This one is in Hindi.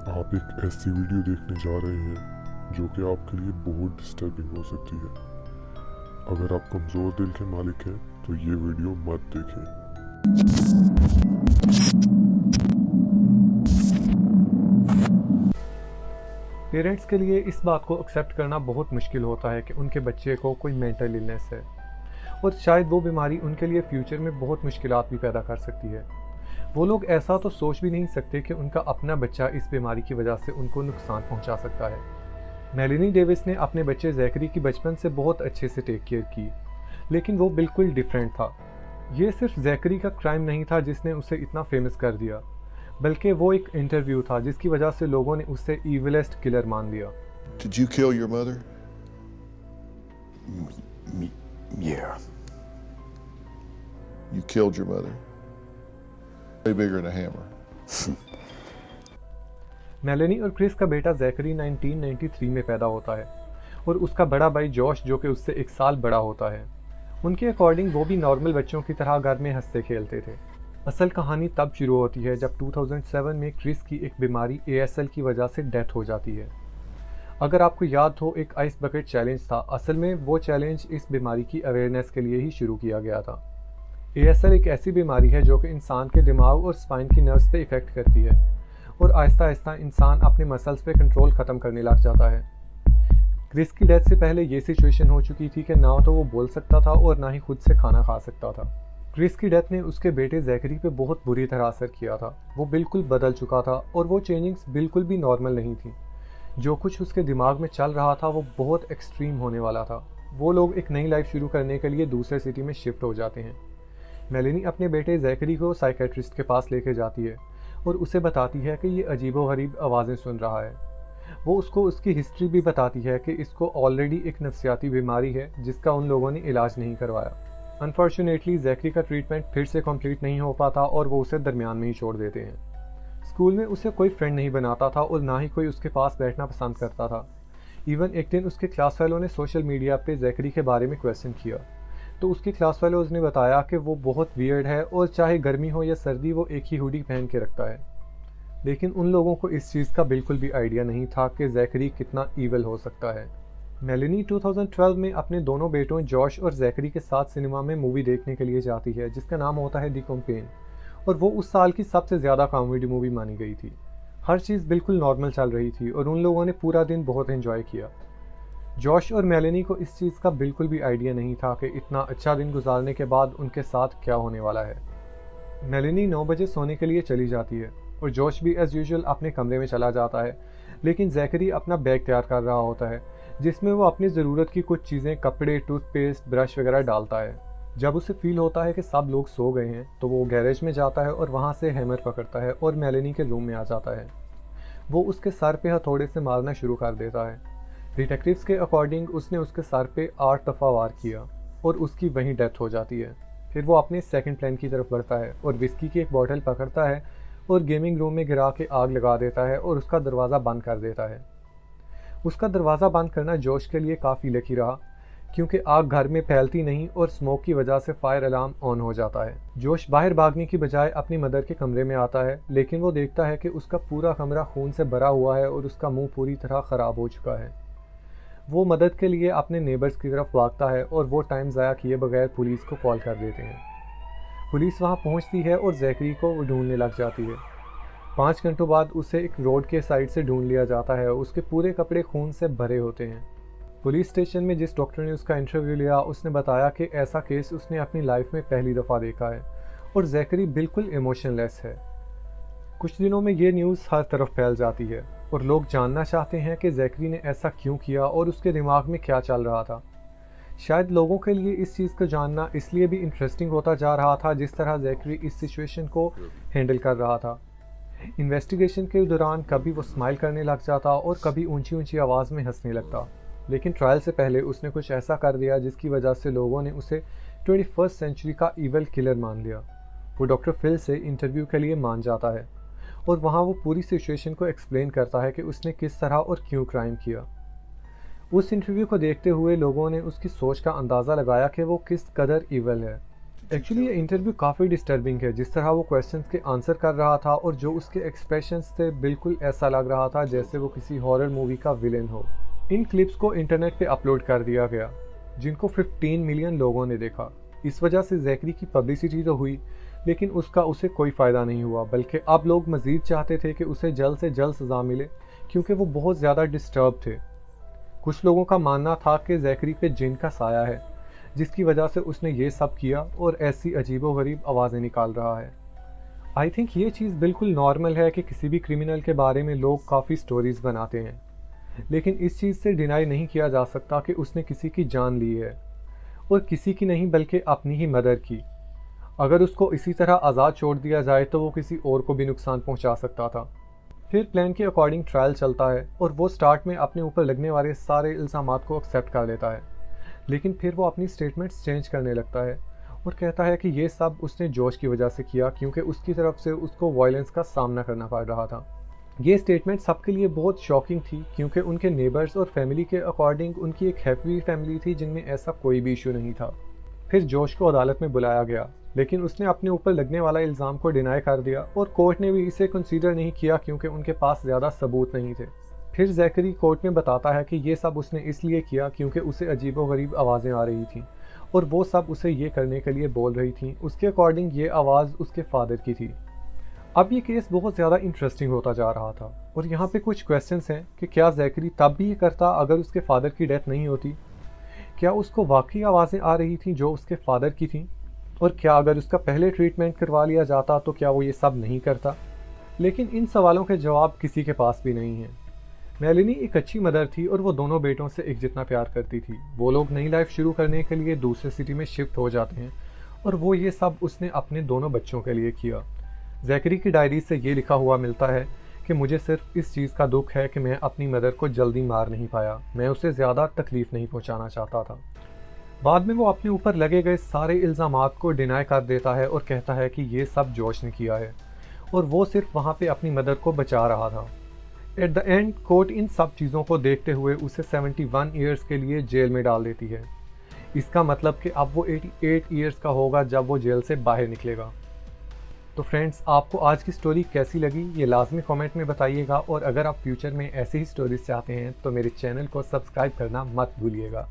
आप एक ऐसी वीडियो देखने जा रहे हैं जो कि आपके लिए बहुत डिस्टर्बिंग हो सकती है। अगर आप कमज़ोर दिल के मालिक हैं तो ये वीडियो मत देखें। पेरेंट्स के लिए इस बात को एक्सेप्ट करना बहुत मुश्किल होता है कि उनके बच्चे को कोई मेंटल इलनेस है और शायद वो बीमारी उनके लिए फ्यूचर में बहुत मुश्किलात भी पैदा कर सकती है। वो लोग ऐसा तो सोच भी नहीं सकते कि उनका अपना बच्चा इस बीमारी की वजह से उनको नुकसान पहुंचा सकता है। मेलेनी डेविस ने अपने बच्चे जैकरी की बचपन से बहुत अच्छे से टेक केयर की, लेकिन वो बिल्कुल डिफरेंट था। ये सिर्फ जैकरी का क्राइम नहीं था जिसने उसे इतना फेमस कर दिया, बल्कि वो एक इंटरव्यू था जिसकी वजह से लोगों ने उसे इविलेस्ट किलर मान लिया। Did you kill your mother? Yeah. You killed your mother. Way bigger than a hammer. Meloni और क्रिस का बेटा जैकरी 1993 में पैदा होता है और उसका बड़ा भाई जॉश जो कि उससे 1 साल बड़ा होता है। उनके अकॉर्डिंग वो भी नॉर्मल बच्चों की तरह घर में हंसते खेलते थे। असल कहानी तब शुरू होती है जब 2007 में क्रिस की एक बीमारी ASL की वजह से डेथ हो जाती है। अगर आपको याद हो, एक आइस बकेट चैलेंज था। असल में वो चैलेंज इस बीमारी की अवेयरनेस के लिए ही शुरू किया गया था। ASL एक ऐसी बीमारी है जो कि इंसान के दिमाग और स्पाइन की नर्व्स पे इफ़ेक्ट करती है और आहिस्ता आहिस्ता इंसान अपने मसल्स पे कंट्रोल ख़त्म करने लग जाता है। क्रिस की डेथ से पहले ये सिचुएशन हो चुकी थी कि ना तो वो बोल सकता था और ना ही खुद से खाना खा सकता था। क्रिस की डेथ ने उसके बेटे जैकरी पे बहुत बुरी तरह असर किया था। वो बिल्कुल बदल चुका था और वो चेंजिंग्स बिल्कुल भी नॉर्मल नहीं थी। जो कुछ उसके दिमाग में चल रहा था वो बहुत एक्सट्रीम होने वाला था। वो लोग एक नई लाइफ शुरू करने के लिए दूसरे सिटी में शिफ्ट हो जाते हैं। मेलेनी अपने बेटे जैकरी को साइकेट्रिस्ट के पास लेके जाती है और उसे बताती है कि ये अजीबोगरीब आवाज़ें सुन रहा है। वो उसको उसकी हिस्ट्री भी बताती है कि इसको ऑलरेडी एक नफ्सियाती बीमारी है जिसका उन लोगों ने इलाज नहीं करवाया। अनफॉर्चुनेटली जैकरी का ट्रीटमेंट फिर से कंप्लीट नहीं हो पाता और वो उसे दरमियान में ही छोड़ देते हैं। स्कूल में उसे कोई फ्रेंड नहीं बनाता था और ना ही कोई उसके पास बैठना पसंद करता था। इवन एक दिन उसके क्लास फेलो ने सोशल मीडिया पे जैकरी के बारे में क्वेश्चन किया तो उसके क्लास फेलोज ने बताया कि वो बहुत वियर्ड है और चाहे गर्मी हो या सर्दी वो एक ही हुडी पहन के रखता है। लेकिन उन लोगों को इस चीज़ का बिल्कुल भी आइडिया नहीं था कि जैकरी कितना ईवल हो सकता है। मेलेनी 2012 में अपने दोनों बेटों जॉश और जैकरी के साथ सिनेमा में मूवी देखने के लिए जाती है जिसका नाम होता है दी कॉम्पेन, और वो उस साल की सबसे ज़्यादा कॉमेडी मूवी मानी गई थी। हर चीज़ बिल्कुल नॉर्मल चल रही थी और उन लोगों ने पूरा दिन बहुत एंजॉय किया। जॉश और मेलेनी को इस चीज़ का बिल्कुल भी आइडिया नहीं था कि इतना अच्छा दिन गुजारने के बाद उनके साथ क्या होने वाला है। मेलेनी 9 बजे सोने के लिए चली जाती है और जॉश भी एज़ यूजुअल अपने कमरे में चला जाता है, लेकिन जैकरी अपना बैग तैयार कर रहा होता है जिसमें वो अपनी ज़रूरत की कुछ चीज़ें, कपड़े, टूथपेस्ट, ब्रश वगैरह डालता है। जब उसे फील होता है कि सब लोग सो गए हैं तो वो गैरेज में जाता है और वहाँ से हैमर पकड़ता है और मेलेनी के रूम में आ जाता है। वो उसके सर पे हथौड़े से मारना शुरू कर देता है। डिटेक्टिव्स के अकॉर्डिंग उसने उसके सर पे 8 दफ़ा वार किया और उसकी वहीं डेथ हो जाती है। फिर वो अपने सेकंड प्लान की तरफ बढ़ता है और विस्की की एक बॉटल पकड़ता है और गेमिंग रूम में गिरा के आग लगा देता है और उसका दरवाज़ा बंद कर देता है। उसका दरवाज़ा बंद करना जॉश के लिए काफ़ी लकी रहा क्योंकि आग घर में फैलती नहीं और स्मोक की वजह से फायर अलार्म ऑन हो जाता है। जॉश बाहर भागने की बजाय अपनी मदर के कमरे में आता है, लेकिन वो देखता है कि उसका पूरा कमरा खून से भरा हुआ है और उसका मुंह पूरी तरह ख़राब हो चुका है। वो मदद के लिए अपने नेबर्स की तरफ भागता है और वो टाइम ज़ाया किए बगैर पुलिस को कॉल कर देते हैं। पुलिस वहाँ पहुँचती है और जैकरी को ढूंढने लग जाती है। 5 घंटों बाद उसे एक रोड के साइड से ढूंढ लिया जाता है। उसके पूरे कपड़े खून से भरे होते हैं। पुलिस स्टेशन में जिस डॉक्टर ने उसका इंटरव्यू लिया उसने बताया कि ऐसा केस उसने अपनी लाइफ में पहली दफ़ा देखा है और जैकरी बिल्कुल इमोशनलेस है। कुछ दिनों में ये न्यूज़ हर तरफ फैल जाती है और लोग जानना चाहते हैं कि जैकरी ने ऐसा क्यों किया और उसके दिमाग में क्या चल रहा था। शायद लोगों के लिए इस चीज़ को जानना इसलिए भी इंटरेस्टिंग होता जा रहा था जिस तरह जैकरी इस सिचुएशन को हैंडल कर रहा था। इन्वेस्टिगेशन के दौरान कभी वो स्माइल करने लग जाता और कभी ऊंची ऊंची आवाज़ में हंसने लगता, लेकिन ट्रायल से पहले उसने कुछ ऐसा कर दिया जिसकी वजह से लोगों ने उसे 21st सेंचुरी का ईवल किलर मान लिया। वो डॉक्टर फिल से इंटरव्यू के लिए मान जाता है और वहाँ वो पूरी सिचुएशन को एक्सप्लेन करता है कि उसने किस तरह और क्यों क्राइम किया। उस इंटरव्यू को देखते हुए लोगों ने उसकी सोच का अंदाज़ा लगाया कि वो किस कदर ईवल है। एक्चुअली ये इंटरव्यू काफ़ी डिस्टर्बिंग है। जिस तरह वो क्वेश्चंस के आंसर कर रहा था और जो उसके एक्सप्रेशंस थे, बिल्कुल ऐसा लग रहा था जैसे वो किसी हॉरर मूवी का विलेन हो। इन क्लिप्स को इंटरनेट पे अपलोड कर दिया गया, जिनको 15 मिलियन लोगों ने देखा। इस वजह से जैकरी की पब्लिसिटी तो हुई, लेकिन उसका उसे कोई फ़ायदा नहीं हुआ, बल्कि अब लोग मज़ीद चाहते थे कि उसे जल्द से जल्द सज़ा मिले, क्योंकि वो बहुत ज़्यादा डिस्टर्ब थे। कुछ लोगों का मानना था कि जैकरी पे जिन का साया है, जिसकी वजह से उसने ये सब किया और ऐसी अजीबोगरीब आवाज़ें निकाल रहा है। आई थिंक ये चीज़ बिल्कुल नॉर्मल है कि किसी भी क्रिमिनल के बारे में लोग काफ़ी स्टोरीज़ बनाते हैं, लेकिन इस चीज़ से डिनाई नहीं किया जा सकता कि उसने किसी की जान ली है, और किसी की नहीं बल्कि अपनी ही मदर की। अगर उसको इसी तरह आज़ाद छोड़ दिया जाए तो वो किसी और को भी नुकसान पहुंचा सकता था। फिर प्लान के अकॉर्डिंग ट्रायल चलता है और वो स्टार्ट में अपने ऊपर लगने वाले सारे इल्ज़ामात को एक्सेप्ट कर लेता है, लेकिन फिर वो अपनी स्टेटमेंट्स चेंज करने लगता है और कहता है कि ये सब उसने जोश की वजह से किया, क्योंकि उसकी तरफ से उसको वायलेंस का सामना करना पड़ रहा था। ये स्टेटमेंट सबके लिए बहुत शॉकिंग थी, क्योंकि उनके नेबर्स और फैमिली के अकॉर्डिंग उनकी एक हैप्पी फैमिली थी जिनमें ऐसा कोई भी इशू नहीं था। फिर जोश को अदालत में बुलाया गया, लेकिन उसने अपने ऊपर लगने वाला इल्ज़ाम को डिनाई कर दिया और कोर्ट ने भी इसे कंसीडर नहीं किया, क्योंकि उनके पास ज़्यादा सबूत नहीं थे। फिर जैकरी कोर्ट में बताता है कि ये सब उसने इसलिए किया क्योंकि उसे अजीबोगरीब आवाज़ें आ रही थीं, और वो सब उसे ये करने के लिए बोल रही थीं। उसके अकॉर्डिंग ये आवाज़ उसके फादर की थी। अब ये केस बहुत ज़्यादा इंटरेस्टिंग होता जा रहा था, और यहाँ पे कुछ क्वेश्चंस हैं कि क्या जैकरी तब भी ये करता अगर उसके फादर की डेथ नहीं होती? क्या उसको वाकई आवाज़ें आ रही थीं जो उसके फादर की थीं? और क्या अगर उसका पहले ट्रीटमेंट करवा लिया जाता तो क्या वो ये सब नहीं करता? लेकिन इन सवालों के जवाब किसी के पास भी नहीं है। मेलिनी एक अच्छी मदर थी और वो दोनों बेटों से एक जितना प्यार करती थी। वो लोग नई लाइफ शुरू करने के लिए दूसरे सिटी में शिफ्ट हो जाते हैं, और वो ये सब उसने अपने दोनों बच्चों के लिए किया। जैकरी की डायरी से ये लिखा हुआ मिलता है कि मुझे सिर्फ इस चीज़ का दुख है कि मैं अपनी मदर को जल्दी मार नहीं पाया, मैं उसे ज़्यादा तकलीफ़ नहीं पहुंचाना चाहता था। बाद में वो अपने ऊपर लगे गए सारे इल्ज़ामात को डिनाई कर देता है और कहता है कि ये सब जोश ने किया है, और वो सिर्फ वहाँ पे अपनी मदर को बचा रहा था। एट द एंड कोर्ट इन सब चीज़ों को देखते हुए उसे 71 ईयर्स के लिए जेल में डाल देती है। इसका मतलब कि अब वो 88 ईयर्स का होगा जब वो जेल से बाहर निकलेगा। तो फ्रेंड्स, आपको आज की स्टोरी कैसी लगी ये लाजमी कमेंट में बताइएगा, और अगर आप फ्यूचर में ऐसी ही स्टोरीज चाहते हैं तो मेरे चैनल को सब्सक्राइब करना मत भूलिएगा।